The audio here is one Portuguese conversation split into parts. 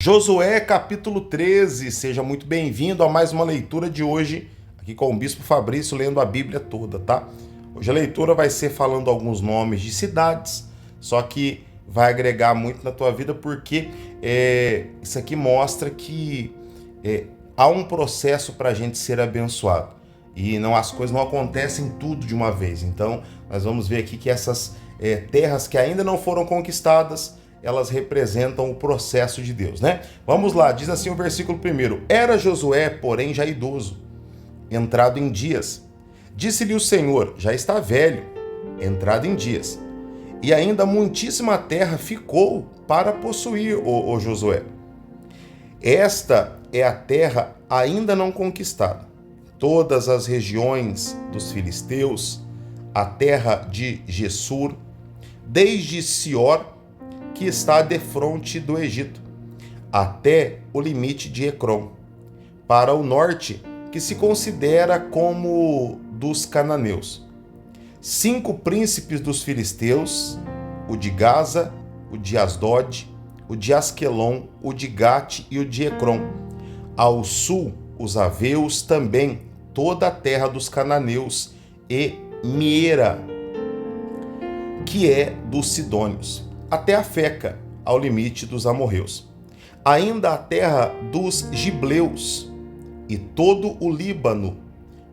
Josué capítulo 13, seja muito bem-vindo a mais uma leitura de hoje, aqui com o Bispo Fabrício lendo a Bíblia toda, tá? Hoje a leitura vai ser falando alguns nomes de cidades, só que vai agregar muito na tua vida porque isso aqui mostra que há um processo para a gente ser abençoado e as coisas não acontecem tudo de uma vez. Então nós vamos ver aqui que essas terras que ainda não foram conquistadas, elas representam o processo de Deus, né? Vamos lá, diz assim o versículo 1: Era Josué, porém, já idoso, entrado em dias. Disse-lhe o Senhor: já está velho, entrado em dias. E ainda muitíssima terra ficou para possuir, ó Josué. Esta é a terra ainda não conquistada. Todas as regiões dos filisteus, a terra de Gessur, desde Sior, que está defronte do Egito, até o limite de Ecrom, para o norte, que se considera como dos cananeus. 5 príncipes dos filisteus, o de Gaza, o de Asdod, o de Asquelon, o de Gate e o de Ecrom. Ao sul, os aveus também, toda a terra dos cananeus e Miera, que é dos sidônios, até a Feca, ao limite dos amorreus. Ainda a terra dos gibleus e todo o Líbano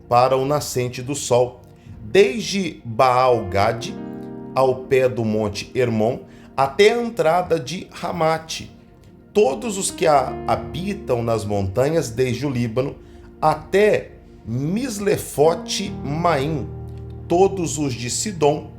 para o nascente do sol, desde Baal-Gade ao pé do monte Hermon, até a entrada de Ramate, todos os que habitam nas montanhas, desde o Líbano até Mislefote Maim, todos os de Sidom,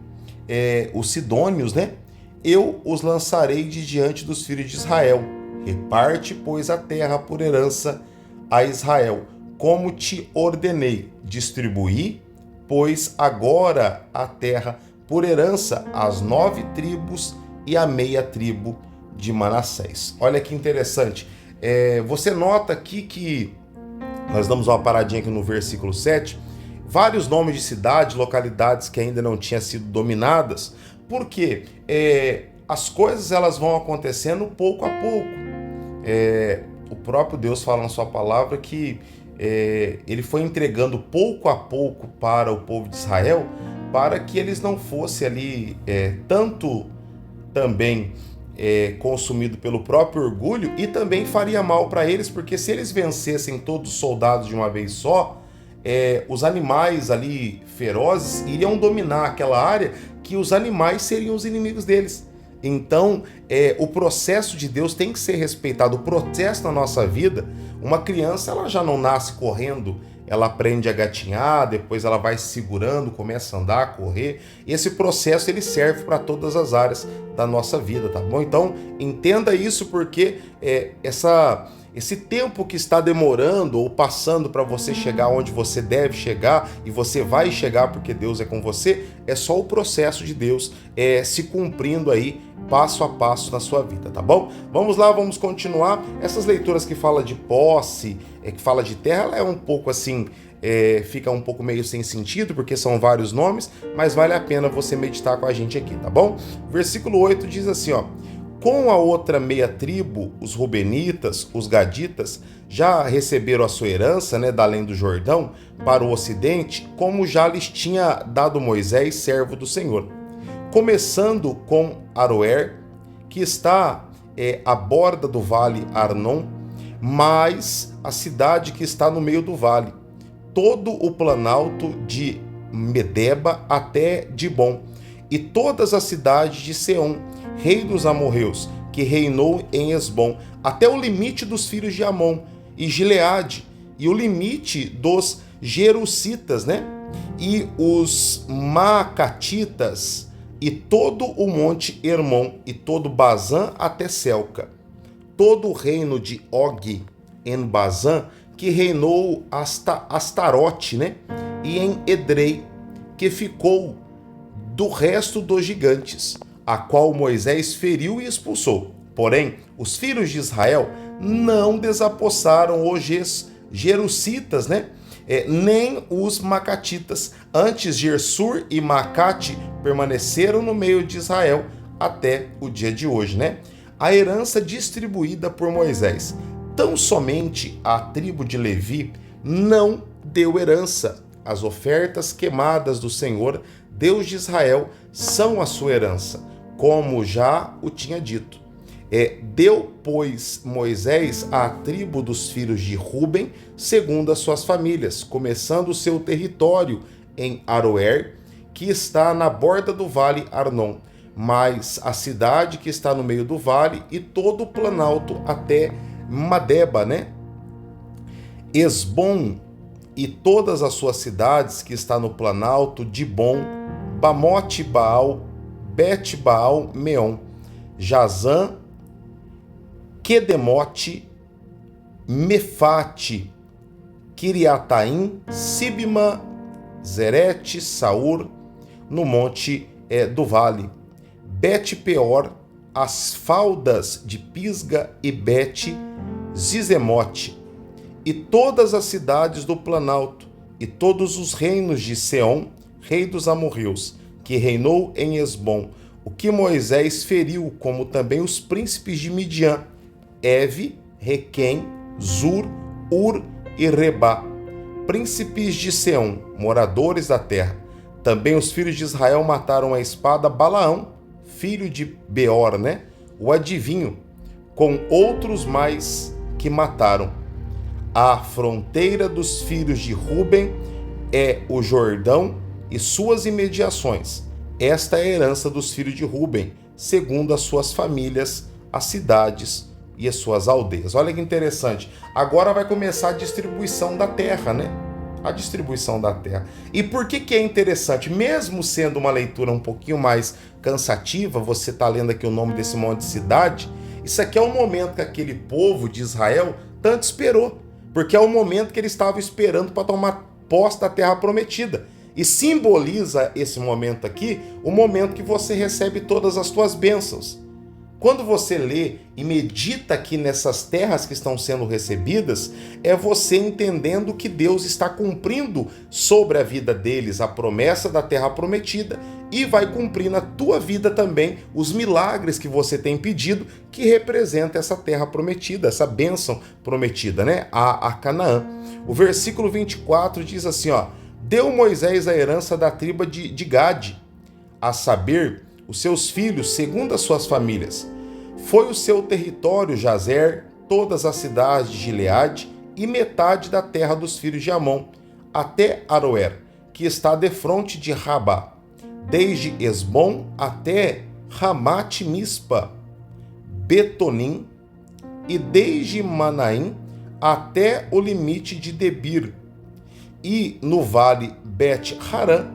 os sidônios, né? Eu os lançarei de diante dos filhos de Israel. Reparte, pois, a terra por herança a Israel, como te ordenei. Distribuí, pois, agora a terra por herança às 9 tribos e à meia tribo de Manassés. Olha que interessante. Você nota aqui que nós damos uma paradinha aqui no versículo 7, vários nomes de cidades, localidades que ainda não tinham sido dominadas, porque as coisas elas vão acontecendo pouco a pouco. O próprio Deus fala na sua palavra que ele foi entregando pouco a pouco para o povo de Israel, para que eles não fossem ali tanto também consumido pelo próprio orgulho, e também faria mal para eles, porque se eles vencessem todos os soldados de uma vez só, os animais ali ferozes iriam dominar aquela área, que os animais seriam os inimigos deles. Então, o processo de Deus tem que ser respeitado. O processo na nossa vida, uma criança ela já não nasce correndo, ela aprende a gatinhar, depois ela vai se segurando, começa a andar, a correr. E esse processo ele serve para todas as áreas da nossa vida, tá bom? Então, entenda isso, porque esse tempo que está demorando ou passando para você chegar onde você deve chegar, e você vai chegar porque Deus é com você, é só o processo de Deus se cumprindo aí passo a passo na sua vida, tá bom? Vamos lá, vamos continuar. Essas leituras que fala de posse, que fala de terra, ela é um pouco assim, fica um pouco meio sem sentido, porque são vários nomes, mas vale a pena você meditar com a gente aqui, tá bom? Versículo 8 diz assim, ó: com a outra meia tribo, os Rubenitas, os Gaditas, já receberam a sua herança, né, da além do Jordão, para o ocidente, como já lhes tinha dado Moisés, servo do Senhor. Começando com Aroer, que está à borda do vale Arnon, mais a cidade que está no meio do vale, todo o planalto de Medeba até Dibon, e todas as cidades de Seom, rei dos amorreus, que reinou em Esbom, até o limite dos filhos de Amon, e Gileade, e o limite dos Jerusitas, né? E os Macatitas, e todo o monte Hermon, e todo Bazã até Selca, todo o reino de Og em Bazã, que reinou Astarote, né? E em Edrei, que ficou do resto dos gigantes, a qual Moisés feriu e expulsou. Porém, os filhos de Israel não desapossaram os Jerusitas, né? Nem os Macatitas. Antes, Gersur e Macate permaneceram no meio de Israel até o dia de hoje, né? a herança distribuída por Moisés. Tão somente a tribo de Levi não deu herança. As ofertas queimadas do Senhor, Deus de Israel, são a sua herança, como já o tinha dito. Deu, pois, Moisés à tribo dos filhos de Ruben, segundo as suas famílias, começando o seu território em Aroer, que está na borda do vale Arnon, mas a cidade que está no meio do vale e todo o planalto até Madeba, né? Esbom e todas as suas cidades que está no planalto, Dibon, Bamote Baal, Bet Baal Meon, Jazã, Quedemote, Mefate, Kiriataim, Sibma, Zerete, Saur, no monte do vale, Bet-peor, as faldas de Pisga e Bet-Zizemote, e todas as cidades do planalto, e todos os reinos de Seom, rei dos amorreus, que reinou em Esbom, o que Moisés feriu, como também os príncipes de Midian, Eve, Requém, Zur, Ur e Rebá, príncipes de Seom, moradores da terra. Também os filhos de Israel mataram a espada Balaão, filho de Beor, né? O adivinho, com outros mais que mataram. A fronteira dos filhos de Ruben é o Jordão e suas imediações. Esta é a herança dos filhos de Ruben, segundo as suas famílias, as cidades e as suas aldeias. Olha que interessante. Agora vai começar a distribuição da terra, né? A distribuição da terra. E por que é interessante? Mesmo sendo uma leitura um pouquinho mais cansativa, você está lendo aqui o nome desse monte de cidade, isso aqui é o momento que aquele povo de Israel tanto esperou, porque é o momento que ele estava esperando para tomar posse da terra prometida. E simboliza esse momento aqui, o momento que você recebe todas as suas bênçãos. Quando você lê e medita aqui nessas terras que estão sendo recebidas, é você entendendo que Deus está cumprindo sobre a vida deles a promessa da terra prometida e vai cumprir na tua vida também os milagres que você tem pedido, que representa essa terra prometida, essa bênção prometida, né? A Canaã. O versículo 24 diz assim, ó: deu Moisés a herança da tribo de Gade, a saber, os seus filhos, segundo as suas famílias. Foi o seu território Jazer, todas as cidades de Gileade e metade da terra dos filhos de Amon, até Aroer, que está defronte de Rabá, desde Esbom até Ramat-Mispa, Betonim, e desde Manaim até o limite de Debir, e no vale Bet-Harã,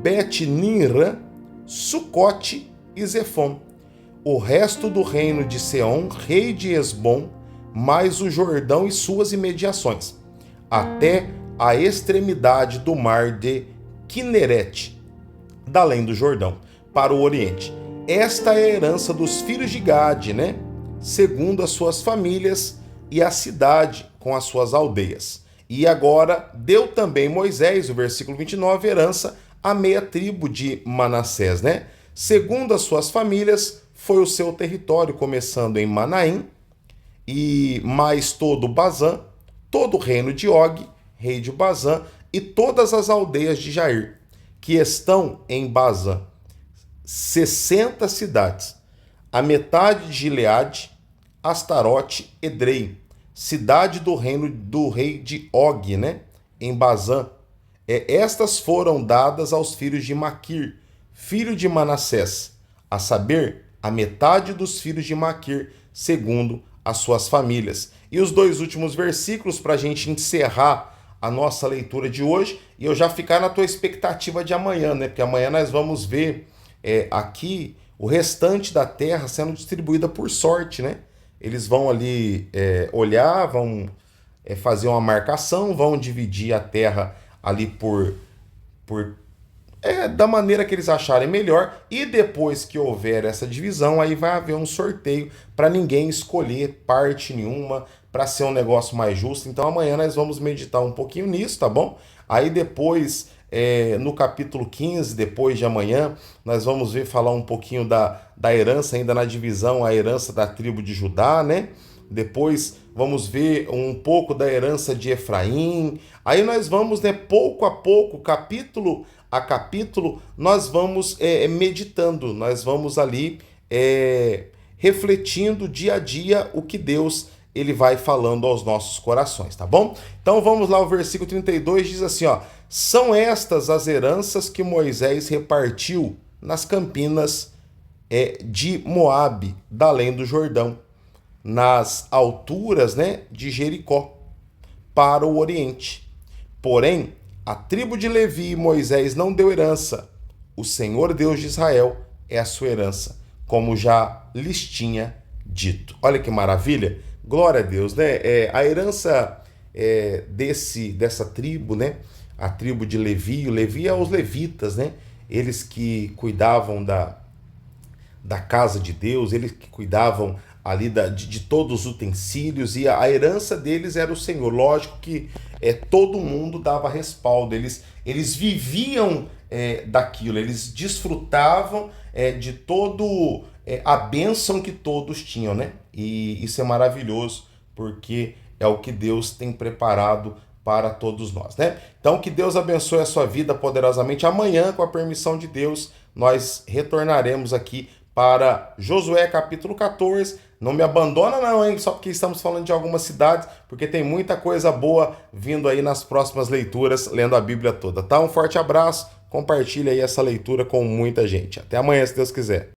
Bet-Ninrã, Sucote e Zefon, o resto do reino de Seom, rei de Esbom, mais o Jordão e suas imediações, até a extremidade do mar de Quinerete, da além do Jordão, para o oriente. Esta é a herança dos filhos de Gade, né? Segundo as suas famílias, e a cidade com as suas aldeias. E agora deu também Moisés, o versículo 29, herança a meia tribo de Manassés, né? Segundo as suas famílias, foi o seu território, começando em Manaim, e mais todo Bazã, todo o reino de Og, rei de Bazã, e todas as aldeias de Jair, que estão em Bazã, 60 cidades, a metade de Gileade, Astarote, Edrei, cidade do reino do rei de Og, né? Em Bazã. Estas foram dadas aos filhos de Maquir, filho de Manassés, a saber, a metade dos filhos de Maquir, segundo as suas famílias. E os dois últimos versículos para a gente encerrar a nossa leitura de hoje, e eu já ficar na tua expectativa de amanhã, né? Porque amanhã nós vamos ver aqui o restante da terra sendo distribuída por sorte, né? Eles vão ali olhar, vão fazer uma marcação, vão dividir a terra ali por da maneira que eles acharem melhor, e depois que houver essa divisão, aí vai haver um sorteio para ninguém escolher parte nenhuma, para ser um negócio mais justo. Então amanhã nós vamos meditar um pouquinho nisso, tá bom? Aí depois no capítulo 15, depois de amanhã, nós vamos ver falar um pouquinho da herança, ainda na divisão, a herança da tribo de Judá, né? Depois vamos ver um pouco da herança de Efraim. Aí nós vamos, né, pouco a pouco, capítulo a capítulo, nós vamos meditando, nós vamos ali refletindo dia a dia o que Deus ele vai falando aos nossos corações, tá bom? Então vamos lá, o versículo 32 diz assim, ó: são estas as heranças que Moisés repartiu nas campinas de Moabe, da além do Jordão, nas alturas, né, de Jericó, para o oriente. Porém, a tribo de Levi Moisés não deu herança. O Senhor Deus de Israel é a sua herança, como já lhes tinha dito. Olha que maravilha! Glória a Deus, né? A herança dessa tribo, né? A tribo de Levi, o Levi é os levitas, né? Eles que cuidavam da casa de Deus, eles que cuidavam ali de todos os utensílios, e a herança deles era o Senhor. Lógico que todo mundo dava respaldo, eles viviam daquilo, eles desfrutavam de todo a bênção que todos tinham, né? E isso é maravilhoso, porque é o que Deus tem preparado para todos nós, né? Então, que Deus abençoe a sua vida poderosamente. Amanhã, com a permissão de Deus, nós retornaremos aqui para Josué capítulo 14. Não me abandona não, hein? Só porque estamos falando de algumas cidades, porque tem muita coisa boa vindo aí nas próximas leituras, lendo a Bíblia toda, tá? Um forte abraço, compartilha aí essa leitura com muita gente. Até amanhã, se Deus quiser.